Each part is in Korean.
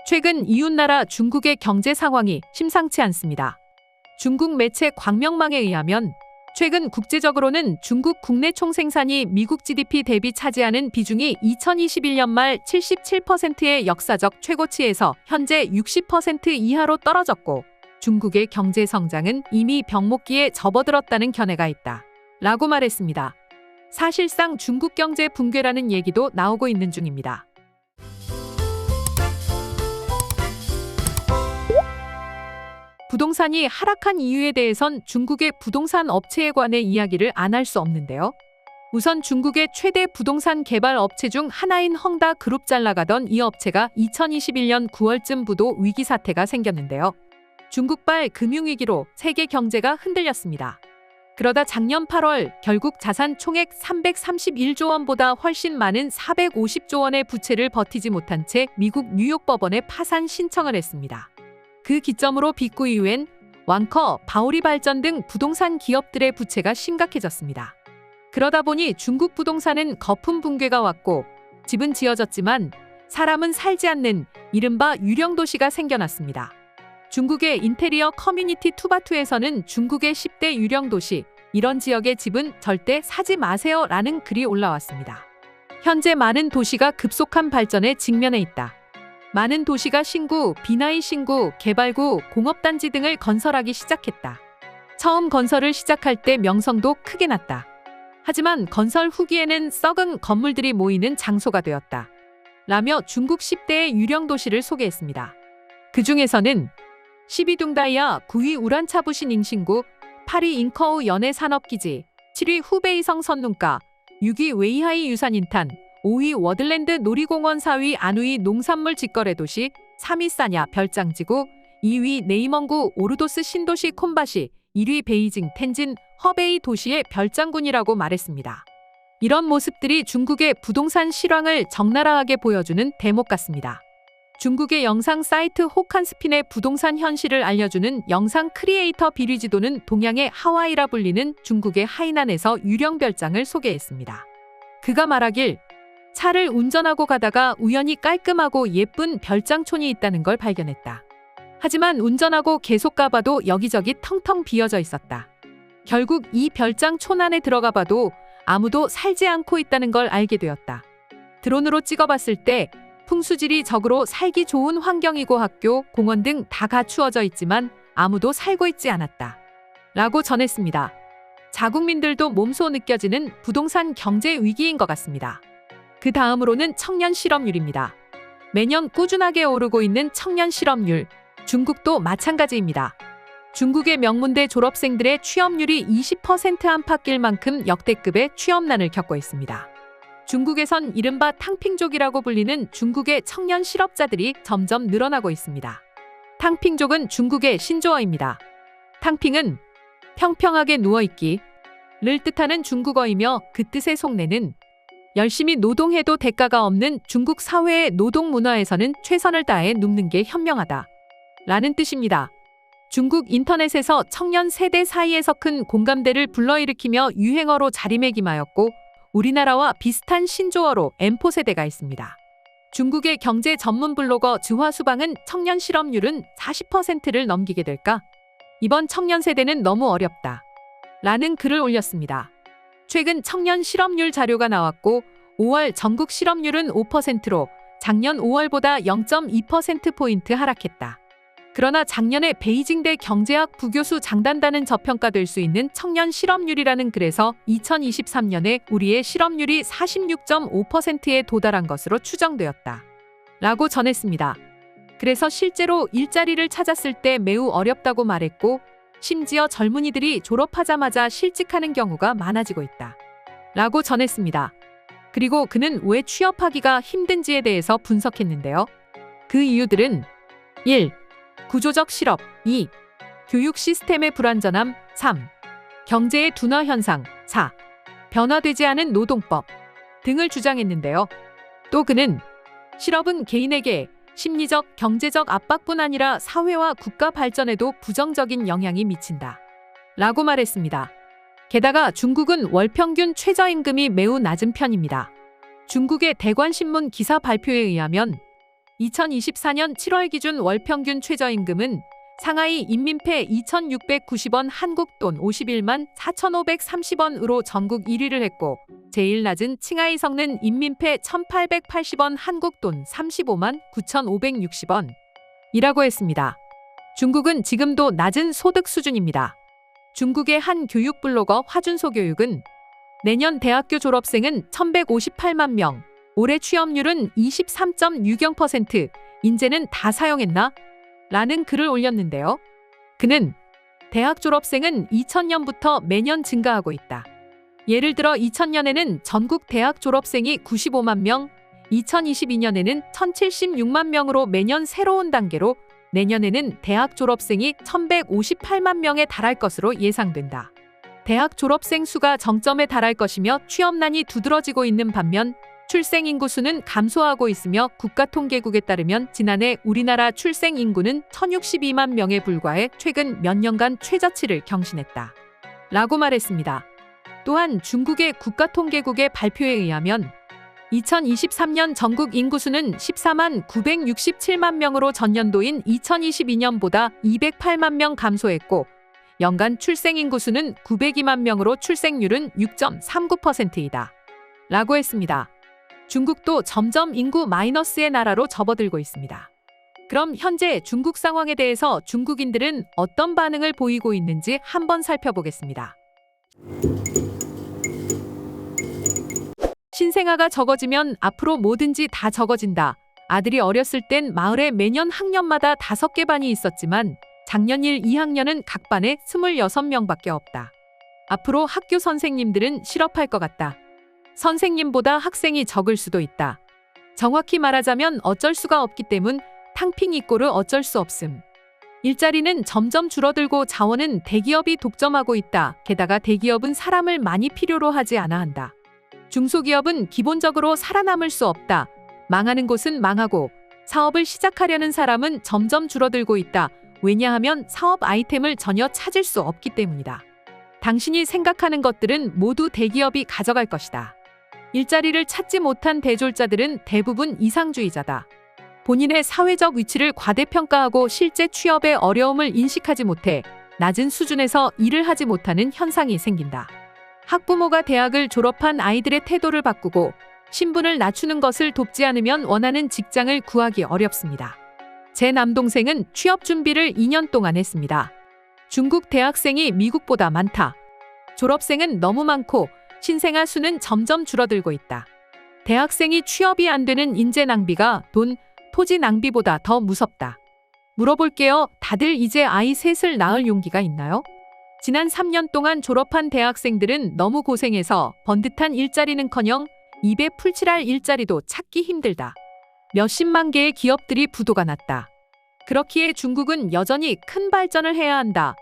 최근 이웃나라 중국의 경제 상황이 심상치 않습니다. 중국 매체 광명망에 의하면 최근 국제적으로는 중국 국내 총생산이 미국 GDP 대비 차지하는 비중이 2021년 말 77%의 역사적 최고치에서 현재 60% 이하로 떨어졌고 중국의 경제 성장은 이미 병목기에 접어들었다는 견해가 있다. 라고 말했습니다. 사실상 중국 경제 붕괴라는 얘기도 나오고 있는 중입니다. 부동산이 하락한 이유에 대해선 중국의 부동산 업체에 관해 이야기를 안 할 수 없는데요. 우선 중국의 최대 부동산 개발 업체 중 하나인 헝다 그룹 잘 나가던 이 업체가 2021년 9월쯤 부도 위기 사태가 생겼는데요. 중국발 금융위기로 세계 경제가 흔들렸습니다. 그러다 작년 8월 결국 자산 총액 331조 원보다 훨씬 많은 450조 원의 부채를 버티지 못한 채 미국 뉴욕 법원에 파산 신청을 했습니다. 그 기점으로 빅구 이후엔 왕커, 바오리 발전 등 부동산 기업들의 부채가 심각해졌습니다. 그러다 보니 중국 부동산은 거품 붕괴가 왔고 집은 지어졌지만 사람은 살지 않는 이른바 유령 도시가 생겨났습니다. 중국의 인테리어 커뮤니티 투바투에서는 중국의 10대 유령 도시, 이런 지역의 집은 절대 사지 마세요 라는 글이 올라왔습니다. 현재 많은 도시가 급속한 발전에 직면해 있다. 많은 도시가 신구, 비나이 신구, 개발구, 공업단지 등을 건설하기 시작했다. 처음 건설을 시작할 때 명성도 크게 났다. 하지만 건설 후기에는 썩은 건물들이 모이는 장소가 되었다. 라며 중국 10대의 유령 도시를 소개했습니다. 그 중에서는 12둥 다이아, 9위 우란차부시 닝신구, 8위 인커우 연해산업기지, 7위 후베이성 선눈가, 6위 웨이하이 유산인탄, 5위 워들랜드 놀이공원, 4위 안우이 농산물 직거래 도시, 3위 사냐 별장지구, 2위 네이멍구 오르도스 신도시 콤바시, 1위 베이징 텐진 허베이 도시의 별장군이라고 말했습니다. 이런 모습들이 중국의 부동산 실황을 적나라하게 보여주는 대목 같습니다. 중국의 영상 사이트 호칸스핀의 부동산 현실을 알려주는 영상 크리에이터 비리지도는 동양의 하와이라 불리는 중국의 하이난에서 유령 별장을 소개했습니다. 그가 말하길 차를 운전하고 가다가 우연히 깔끔하고 예쁜 별장촌이 있다는 걸 발견했다. 하지만 운전하고 계속 가봐도 여기저기 텅텅 비어져 있었다. 결국 이 별장촌 안에 들어가 봐도 아무도 살지 않고 있다는 걸 알게 되었다. 드론으로 찍어봤을 때 풍수질이 적으로 살기 좋은 환경이고 학교, 공원 등 다 갖추어져 있지만 아무도 살고 있지 않았다. 라고 전했습니다. 자국민들도 몸소 느껴지는 부동산 경제 위기인 것 같습니다. 그 다음으로는 청년 실업률입니다. 매년 꾸준하게 오르고 있는 청년 실업률, 중국도 마찬가지입니다. 중국의 명문대 졸업생들의 취업률이 20% 안팎일 만큼 역대급의 취업난을 겪고 있습니다. 중국에선 이른바 탕핑족이라고 불리는 중국의 청년 실업자들이 점점 늘어나고 있습니다. 탕핑족은 중국의 신조어입니다. 탕핑은 평평하게 누워있기를 뜻하는 중국어이며 그 뜻의 속내는 열심히 노동해도 대가가 없는 중국 사회의 노동 문화에서는 최선을 다해 눕는 게 현명하다 라는 뜻입니다. 중국 인터넷에서 청년 세대 사이에서 큰 공감대를 불러일으키며 유행어로 자리매김하였고 우리나라와 비슷한 신조어로 M4 세대가 있습니다. 중국의 경제 전문 블로거 즈화수방은 청년 실업률은 40%를 넘기게 될까? 이번 청년 세대는 너무 어렵다 라는 글을 올렸습니다. 최근 청년 실업률 자료가 나왔고 5월 전국 실업률은 5%로 작년 5월보다 0.2%포인트 하락했다. 그러나 작년에 베이징대 경제학 부교수 장단다는 저평가될 수 있는 청년 실업률이라는 글에서 2023년에 우리의 실업률이 46.5%에 도달한 것으로 추정되었다. 라고 전했습니다. 그래서 실제로 일자리를 찾았을 때 매우 어렵다고 말했고 심지어 젊은이들이 졸업하자마자 실직하는 경우가 많아지고 있다. 라고 전했습니다. 그리고 그는 왜 취업하기가 힘든지에 대해서 분석했는데요. 그 이유들은 1. 구조적 실업 2. 교육 시스템의 불완전함 3. 경제의 둔화 현상 4. 변화되지 않은 노동법 등을 주장했는데요. 또 그는 실업은 개인에게 심리적, 경제적 압박뿐 아니라 사회와 국가 발전에도 부정적인 영향이 미친다. 라고 말했습니다. 게다가 중국은 월평균 최저임금이 매우 낮은 편입니다. 중국의 대관신문 기사 발표에 의하면 2024년 7월 기준 월평균 최저임금은 상하이 인민폐 2,690원, 한국 돈 51만 4,530원으로 전국 1위를 했고, 제일 낮은 칭하이 성는 인민폐 1,880원, 한국 돈 35만 9,560원 이라고 했습니다. 중국은 지금도 낮은 소득 수준입니다. 중국의 한 교육 블로거 화준소 교육은 내년 대학교 졸업생은 1,158만 명, 올해 취업률은 23.60%, 인재는 다 사용했나? 라는 글을 올렸는데요. 그는 대학 졸업생은 2000년부터 매년 증가하고 있다. 예를 들어 2000년에는 전국 대학 졸업생이 95만 명, 2022년에는 1076만 명으로 매년 새로운 단계로 내년에는 대학 졸업생이 1158만 명에 달할 것으로 예상된다. 대학 졸업생 수가 정점에 달할 것이며 취업난이 두드러지고 있는 반면 출생 인구 수는 감소하고 있으며 국가통계국에 따르면 지난해 우리나라 출생 인구는 1062만 명에 불과해 최근 몇 년간 최저치를 경신했다. 라고 말했습니다. 또한 중국의 국가통계국의 발표에 의하면 2023년 전국 인구 수는 14만 967만 명으로 전년도인 2022년보다 208만 명 감소했고, 연간 출생 인구 수는 902만 명으로 출생률은 6.39%이다. 라고 했습니다. 중국도 점점 인구 마이너스의 나라로 접어들고 있습니다. 그럼 현재 중국 상황에 대해서 중국인들은 어떤 반응을 보이고 있는지 한번 살펴보겠습니다. 신생아가 적어지면 앞으로 뭐든지 다 적어진다. 아들이 어렸을 땐 마을에 매년 학년마다 5개 반이 있었지만 작년 1, 2학년은 각 반에 26명밖에 없다. 앞으로 학교 선생님들은 실업할 것 같다. 선생님보다 학생이 적을 수도 있다. 정확히 말하자면 어쩔 수가 없기 때문 탕핑 이꼬르 어쩔 수 없음. 일자리는 점점 줄어들고 자원은 대기업이 독점하고 있다. 게다가 대기업은 사람을 많이 필요로 하지 않아 한다. 중소기업은 기본적으로 살아남을 수 없다. 망하는 곳은 망하고 사업을 시작하려는 사람은 점점 줄어들고 있다. 왜냐하면 사업 아이템을 전혀 찾을 수 없기 때문이다. 당신이 생각하는 것들은 모두 대기업이 가져갈 것이다. 일자리를 찾지 못한 대졸자들은 대부분 이상주의자다. 본인의 사회적 위치를 과대평가하고 실제 취업의 어려움을 인식하지 못해 낮은 수준에서 일을 하지 못하는 현상이 생긴다. 학부모가 대학을 졸업한 아이들의 태도를 바꾸고 신분을 낮추는 것을 돕지 않으면 원하는 직장을 구하기 어렵습니다. 제 남동생은 취업 준비를 2년 동안 했습니다. 중국 대학생이 미국보다 많다. 졸업생은 너무 많고 신생아 수는 점점 줄어들고 있다. 대학생이 취업이 안 되는 인재 낭비가 돈, 토지 낭비보다 더 무섭다. 물어볼게요. 다들 이제 아이 셋을 낳을 용기가 있나요? 지난 3년 동안 졸업한 대학생들은 너무 고생해서 번듯한 일자리는커녕 입에 풀칠할 일자리도 찾기 힘들다. 몇십만 개의 기업들이 부도가 났다. 그렇기에 중국은 여전히 큰 발전을 해야 한다.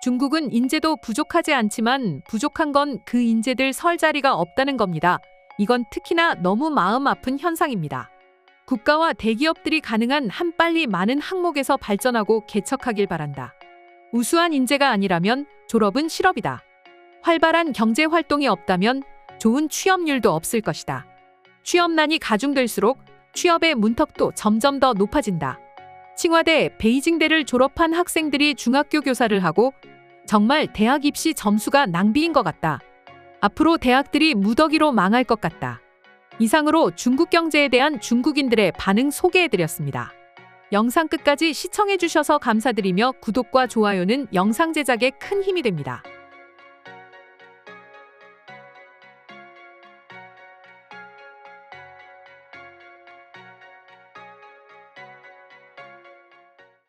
중국은 인재도 부족하지 않지만 부족한 건 그 인재들 설 자리가 없다는 겁니다. 이건 특히나 너무 마음 아픈 현상입니다. 국가와 대기업들이 가능한 한 빨리 많은 항목에서 발전하고 개척하길 바란다. 우수한 인재가 아니라면 졸업은 실업이다. 활발한 경제 활동이 없다면 좋은 취업률도 없을 것이다. 취업난이 가중될수록 취업의 문턱도 점점 더 높아진다. 칭화대, 베이징대를 졸업한 학생들이 중학교 교사를 하고 정말 대학 입시 점수가 낭비인 것 같다. 앞으로 대학들이 무더기로 망할 것 같다. 이상으로 중국 경제에 대한 중국인들의 반응 소개해드렸습니다. 영상 끝까지 시청해주셔서 감사드리며 구독과 좋아요는 영상 제작에 큰 힘이 됩니다.